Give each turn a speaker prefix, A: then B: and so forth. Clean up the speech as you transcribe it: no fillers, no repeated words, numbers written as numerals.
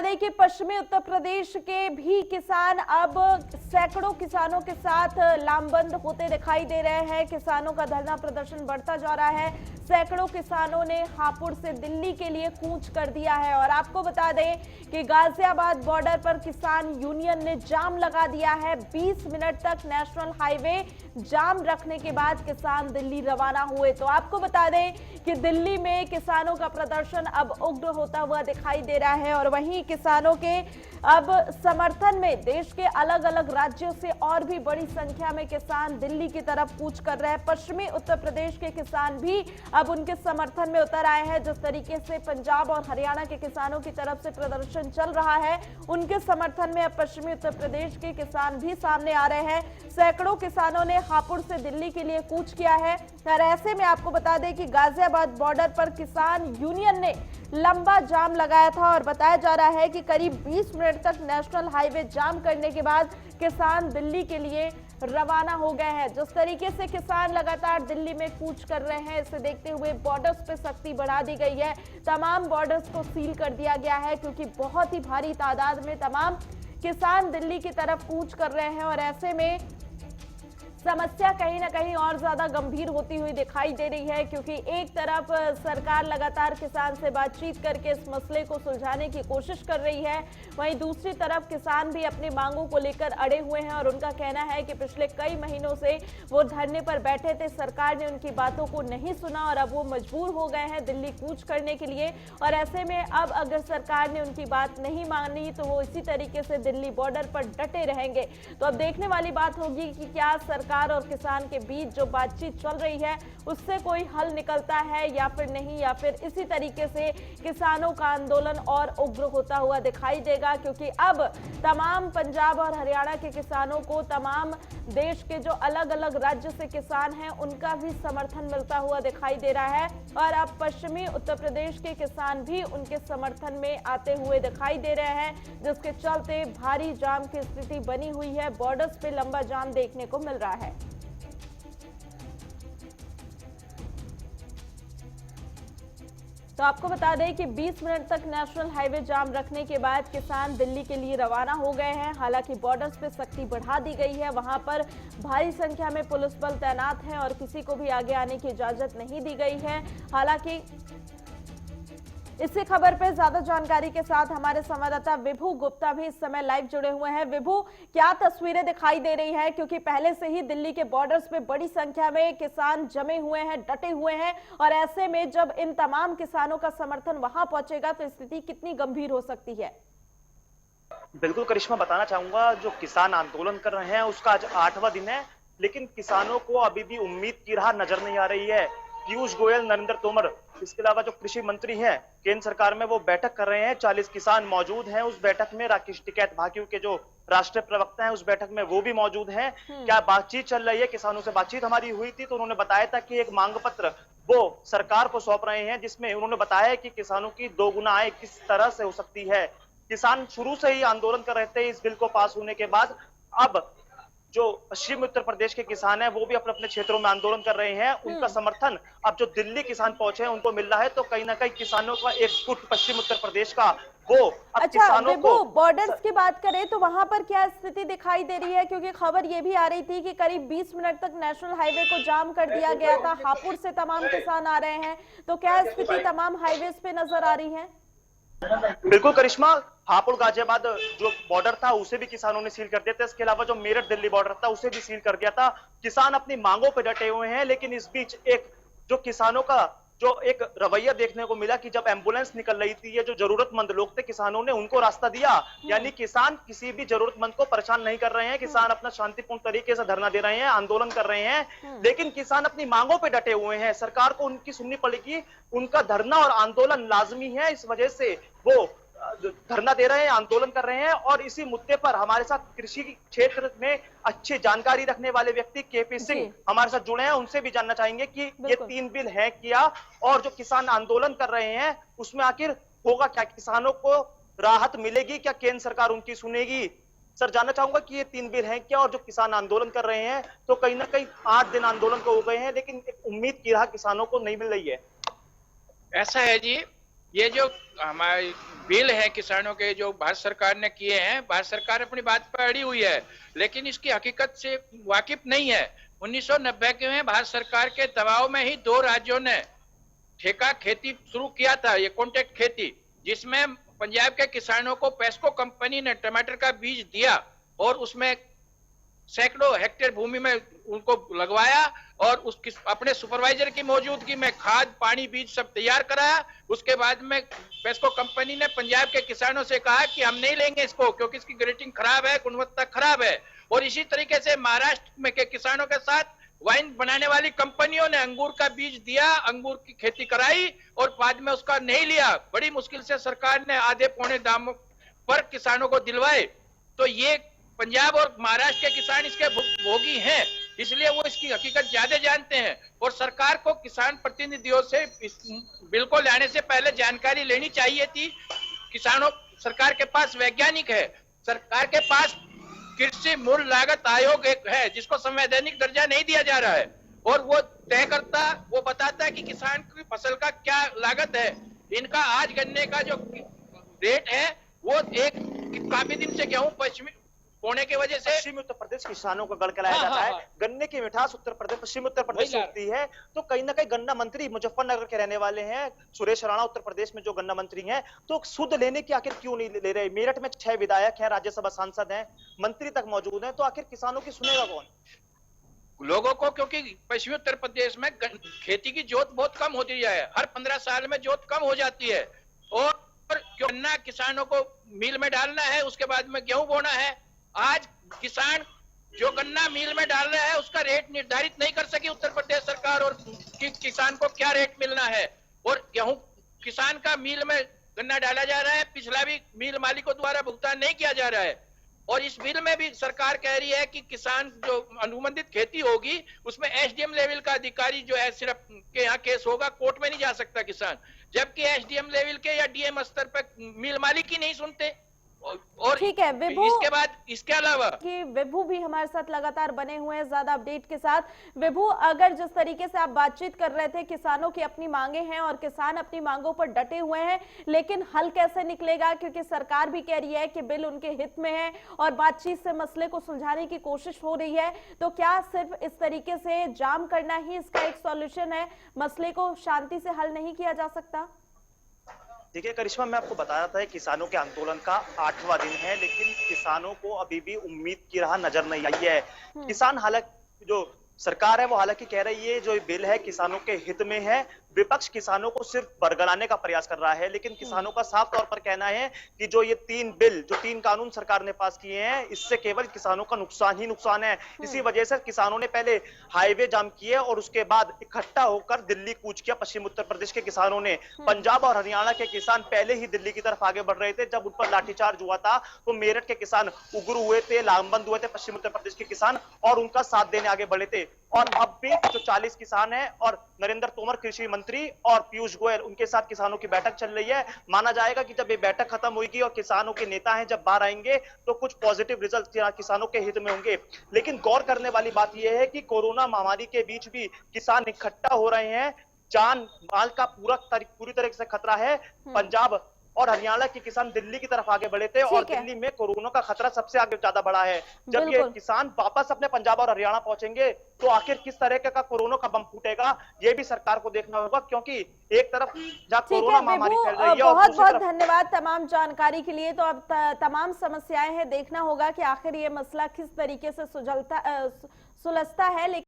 A: दें कि पश्चिमी उत्तर प्रदेश के भी किसान अब सैकड़ों किसानों के साथ लामबंद होते दिखाई दे रहे हैं। किसानों का धरना प्रदर्शन बढ़ता जा रहा है। सैकड़ों किसानों ने हापुड़ से दिल्ली के लिए कूच कर दिया है। और आपको बता दें कि गाजियाबाद बॉर्डर पर किसान यूनियन ने जाम लगा दिया है। 20 मिनट तक नेशनल हाईवे जाम रखने के बाद किसान दिल्ली रवाना हुए। तो आपको बता दें कि दिल्ली में किसानों का प्रदर्शन अब उग्र होता हुआ दिखाई दे रहा है। और वहीं किसानों के अब समर्थन में देश के अलग अलग राज्यों से और भी बड़ी संख्या में किसान दिल्ली की तरफ कूच कर रहे हैं। पश्चिमी उत्तर प्रदेश के किसान भी अब उनके समर्थन में उतर आए हैं। जिस तरीके से पंजाब और हरियाणा के किसानों की तरफ से प्रदर्शन चल रहा है, उनके समर्थन में अब पश्चिमी उत्तर प्रदेश के किसान भी सामने आ रहे हैं। सैकड़ों किसानों ने हापुड़ से दिल्ली के लिए कूच किया है। और ऐसे में आपको बता दें कि गाजियाबाद बॉर्डर पर किसान यूनियन ने लंबा जाम लगाया था और बताया जा रहा है कि करीब 20 मिनट तक नेशनल हाईवे जाम करने के बाद किसान दिल्ली के लिए रवाना हो गए हैं। जिस तरीके से किसान लगातार दिल्ली में कूच कर रहे हैं, इसे देखते हुए बॉर्डर्स पे सख्ती बढ़ा दी गई है। तमाम बॉर्डर्स को सील कर दिया गया है क्योंकि बहुत ही भारी तादाद में तमाम किसान दिल्ली की तरफ कूच कर रहे हैं। और ऐसे में समस्या कहीं ना कहीं और ज्यादा गंभीर होती हुई दिखाई दे रही है, क्योंकि एक तरफ सरकार लगातार किसान से बातचीत करके इस मसले को सुलझाने की कोशिश कर रही है, वहीं दूसरी तरफ किसान भी अपनी मांगों को लेकर अड़े हुए हैं। और उनका कहना है कि पिछले कई महीनों से वो धरने पर बैठे थे, सरकार ने उनकी बातों को नहीं सुना और अब वो मजबूर हो गए हैं दिल्ली कूच करने के लिए। और ऐसे में अब अगर सरकार ने उनकी बात नहीं मानी तो वो इसी तरीके से दिल्ली बॉर्डर पर डटे रहेंगे। तो अब देखने वाली बात होगी कि क्या सरकार और किसान के बीच जो बातचीत चल रही है उससे कोई हल निकलता है या फिर नहीं, या फिर इसी तरीके से किसानों का आंदोलन और उग्र होता हुआ दिखाई देगा। क्योंकि अब तमाम पंजाब और हरियाणा के किसानों को तमाम देश के जो अलग अलग राज्य से किसान हैं उनका भी समर्थन मिलता हुआ दिखाई दे रहा है। और अब पश्चिमी उत्तर प्रदेश के किसान भी उनके समर्थन में आते हुए दिखाई दे रहे हैं, जिसके चलते भारी जाम की स्थिति बनी हुई है। बॉर्डर्स पे लंबा जाम देखने को मिल रहा है। तो आपको बता दें कि 20 मिनट तक नेशनल हाईवे जाम रखने के बाद किसान दिल्ली के लिए रवाना हो गए हैं। हालांकि बॉर्डर्स पे सख्ती बढ़ा दी गई है, वहां पर भारी संख्या में पुलिस बल तैनात है और किसी को भी आगे आने की इजाजत नहीं दी गई है। हालांकि इसी खबर पे ज्यादा जानकारी के साथ हमारे संवाददाता विभू गुप्ता भी इस समय लाइव जुड़े हुए हैं। विभू, क्या तस्वीरें दिखाई दे रही हैं? क्योंकि पहले से ही दिल्ली के बॉर्डर्स पे बड़ी संख्या में किसान जमे हुए हैं, डटे हुए हैं, और ऐसे में जब इन तमाम किसानों का समर्थन वहां पहुंचेगा तो स्थिति कितनी गंभीर हो सकती है?
B: बिल्कुल करिश्मा, बताना चाहूंगा जो किसान आंदोलन कर रहे हैं उसका आज 8वां दिन है, लेकिन किसानों को अभी भी उम्मीद की राह नजर नहीं आ रही है। पीयूष गोयल, नरेंद्र तोमर, इसके अलावा जो कृषि मंत्री हैं केंद्र सरकार में, वो बैठक कर रहे हैं। 40 किसान मौजूद हैं उस बैठक में। राकेश टिकैत भाकियू के जो राष्ट्रीय प्रवक्ता हैं उस बैठक में वो भी मौजूद हैं। क्या बातचीत चल रही है? किसानों से बातचीत हमारी हुई थी तो उन्होंने बताया था कि एक मांग पत्र वो सरकार को सौंप रहे हैं, जिसमें उन्होंने बताया कि किसानों की दोगुना आय किस तरह से हो सकती है। किसान शुरू से ही आंदोलन कर रहे थे इस बिल को पास होने के बाद। अब जो पश्चिमी उत्तर प्रदेश के किसान हैं वो भी अपने अपने क्षेत्रों में आंदोलन कर रहे हैं। उनका समर्थन अब जो दिल्ली किसान पहुंचे हैं उनको मिल रहा है। तो कहीं ना कहीं किसानों का एक गुट पश्चिम उत्तर प्रदेश का वो अब किसानों को
A: बॉर्डर्स की बात करें तो वहां पर क्या स्थिति दिखाई दे रही है? क्योंकि खबर ये भी आ रही थी कि करीब 20 मिनट तक नेशनल हाईवे को जाम कर दिया गया था। हापुड़ से तमाम किसान आ रहे हैं, तो क्या स्थिति तमाम हाईवेज पे नजर आ रही है?
B: बिल्कुल करिश्मा, हापुड़ गाजियाबाद जो बॉर्डर था उसे भी किसानों ने सील कर दिया था। इसके अलावा जो मेरठ दिल्ली बॉर्डर था उसे भी सील कर दिया था। किसान अपनी मांगों पर डटे हुए हैं, लेकिन इस बीच एक जो किसानों का जो एक रवैया देखने को मिला कि जब एम्बुलेंस निकल रही थी, ये जो जरूरतमंद लोग थे किसानों ने उनको रास्ता दिया। यानी किसान किसी भी जरूरतमंद को परेशान नहीं कर रहे हैं। किसान अपना शांतिपूर्ण तरीके से धरना दे रहे हैं, आंदोलन कर रहे हैं, लेकिन किसान अपनी मांगों पे डटे हुए हैं। सरकार को उनकी सुननी पड़ेगी, उनका धरना और आंदोलन लाजमी है। इस वजह से वो धरना दे रहे हैं, आंदोलन कर रहे हैं। और इसी मुद्दे पर हमारे साथ कृषि क्षेत्र में अच्छी जानकारी रखने वाले व्यक्ति केपी सिंह हमारे साथ जुड़े हैं। उनसे भी जानना चाहेंगे कि ये 3 बिल है क्या, और जो किसान आंदोलन कर रहे हैं उसमें आखिर होगा क्या? किसानों को राहत मिलेगी क्या? केंद्र सरकार उनकी सुनेगी? सर, जानना चाहूंगा कि ये 3 बिल हैं क्या, और जो किसान आंदोलन कर रहे हैं तो कहीं ना कहीं 8 दिन आंदोलन को हो गए हैं, लेकिन एक उम्मीद की राह किसानों को नहीं मिल रही है।
C: ऐसा है जी ये जो हमारे बिल है किसानों के जो भारत सरकार ने किए हैं, भारत सरकार अपनी बात पर अड़ी हुई है, लेकिन इसकी हकीकत से वाकिफ नहीं है। 1990 के में भारत सरकार के दबाव में ही 2 राज्यों ने ठेका खेती शुरू किया था, ये कॉन्ट्रैक्ट खेती, जिसमें पंजाब के किसानों को पेस्को कंपनी ने टमाटर का बीज दिया और उसमें सैकड़ों हेक्टेयर भूमि में उनको लगवाया और अपने सुपरवाइजर की मौजूदगी में खाद, पानी, बीज सब तैयार कराया। उसके बाद में पेस्को कंपनी ने पंजाब के किसानों से कहा कि हम नहीं लेंगे इसको क्योंकि इसकी ग्रेडिंग खराब है, गुणवत्ता खराब है। और इसी तरीके से महाराष्ट्र में के किसानों के साथ वाइन बनाने वाली कंपनियों ने अंगूर का बीज दिया, अंगूर की खेती कराई और बाद में उसका नहीं लिया। बड़ी मुश्किल से सरकार ने आधे पौने दामों पर किसानों को दिलवाए। तो ये पंजाब और महाराष्ट्र के किसान इसके भोगी हैं, इसलिए वो इसकी हकीकत ज्यादा जानते हैं। और सरकार को किसान प्रतिनिधियों से इस बिल को लाने से पहले जानकारी लेनी चाहिए थी। किसानों, सरकार के पास वैज्ञानिक है, सरकार के पास कृषि मूल्य लागत आयोग एक है जिसको संवैधानिक दर्जा नहीं दिया जा रहा है और वो तय करता, वो बताता है कि किसान की फसल का क्या लागत है। इनका आज गन्ने का जो रेट है वो काफी दिन से गेहूं पश्चिमी होने की वजह से
B: पश्चिमी उत्तर प्रदेश किसानों का गढ़ कहलाया जाता है। गन्ने की मिठास उत्तर प्रदेश, पश्चिमी उत्तर प्रदेश से होती है। तो कहीं ना कहीं गन्ना मंत्री मुजफ्फरनगर के रहने वाले हैं, सुरेश राणा उत्तर प्रदेश में जो गन्ना मंत्री हैं, तो शुद्ध लेने की आखिर क्यों नहीं ले रहे? मेरठ में 6 विधायक हैं, राज्यसभा सांसद हैं, मंत्री तक मौजूद हैं, तो आखिर किसानों की सुनेगा कौन?
C: लोगों को, क्योंकि पश्चिमी उत्तर प्रदेश में खेती की जोत बहुत कम होती है, हर 15 साल में जोत कम हो जाती है। और गन्ना किसानों को मिल में डालना है, उसके बाद में गेहूं बोना है। आज किसान जो गन्ना मिल में डाल रहा है उसका रेट निर्धारित नहीं कर सकी उत्तर प्रदेश सरकार, और कि किसान को क्या रेट मिलना है। और गेहूं किसान का मिल में गन्ना डाला जा रहा है, पिछला भी मिल मालिकों द्वारा भुगतान नहीं किया जा रहा है। और इस बिल में भी सरकार कह रही है कि किसान जो अनुबंधित खेती होगी उसमें एसडीएम लेवल का अधिकारी जो है सिर्फ के यहाँ केस होगा, कोर्ट में नहीं जा सकता किसान, जबकि एसडीएम लेवल के या डीएम स्तर पर मिल मालिक ही नहीं सुनते। और
A: ठीक है विभू,
C: इसके बाद इसके अलावा
A: कि विभू भी हमारे साथ लगातार बने हुए हैं ज्यादा अपडेट के साथ। विभू, अगर जिस तरीके से आप बातचीत कर रहे थे, किसानों की अपनी मांगे हैं और किसान अपनी मांगों पर डटे हुए हैं, लेकिन हल कैसे निकलेगा? क्योंकि सरकार भी कह रही है कि बिल उनके हित में है और बातचीत से मसले को सुलझाने की कोशिश हो रही है, तो क्या सिर्फ इस तरीके से जाम करना ही इसका एक सॉल्यूशन है? मसले को शांति से हल नहीं किया जा सकता?
B: देखिए करिश्मा, मैं आपको बता रहा था किसानों के आंदोलन का 8वां दिन है, लेकिन किसानों को अभी भी उम्मीद की राह नजर नहीं आई है। किसान हालांकि जो सरकार है वो हालांकि कह रही है जो ये बिल है किसानों के हित में है, विपक्ष किसानों को सिर्फ बरगलाने का प्रयास कर रहा है, लेकिन किसानों का साफ तौर पर कहना है कि जो ये 3 बिल, जो 3 कानून सरकार ने पास किए हैं, इससे केवल किसानों का नुकसान ही नुकसान है। इसी वजह से किसानों ने पहले हाईवे जाम किए और उसके बाद इकट्ठा होकर दिल्ली कूच किया। पश्चिम उत्तर प्रदेश के किसानों ने, पंजाब और हरियाणा के किसान पहले ही दिल्ली की तरफ आगे बढ़ रहे थे। जब उन पर लाठीचार्ज हुआ था तो मेरठ के किसान उग्र हुए थे, लामबंद हुए थे पश्चिम उत्तर प्रदेश के किसान, और उनका साथ देने आगे बढ़े थे। और अब भी जो 40 किसान हैं और नरेंद्र तोमर कृषि मंत्री और पीयूष गोयल, उनके साथ किसानों की बैठक चल रही है। माना जाएगा कि जब ये बैठक खत्म होगी और किसानों के नेता हैं जब बाहर आएंगे तो कुछ पॉजिटिव रिजल्ट किसानों के हित में होंगे। लेकिन गौर करने वाली बात यह है कि कोरोना महामारी के बीच भी किसान इकट्ठा हो रहे हैं। जान माल का पूरी तरह से खतरा है। पंजाब और हरियाणा के किसान दिल्ली की तरफ आगे बढ़े थे और दिल्ली में कोरोना का खतरा सबसे आगे ज्यादा बढ़ा है। जब ये किसान वापस अपने पंजाब और हरियाणा पहुंचेंगे तो आखिर किस तरह का कोरोना का बम फूटेगा, ये भी सरकार को देखना होगा, क्योंकि एक तरफ जहां कोरोना महामारी फैल रही है,
A: बहुत बहुत धन्यवाद तमाम जानकारी के लिए। तो अब तमाम समस्याएं हैं, देखना होगा कि आखिर ये मसला किस तरीके से सुलझता है।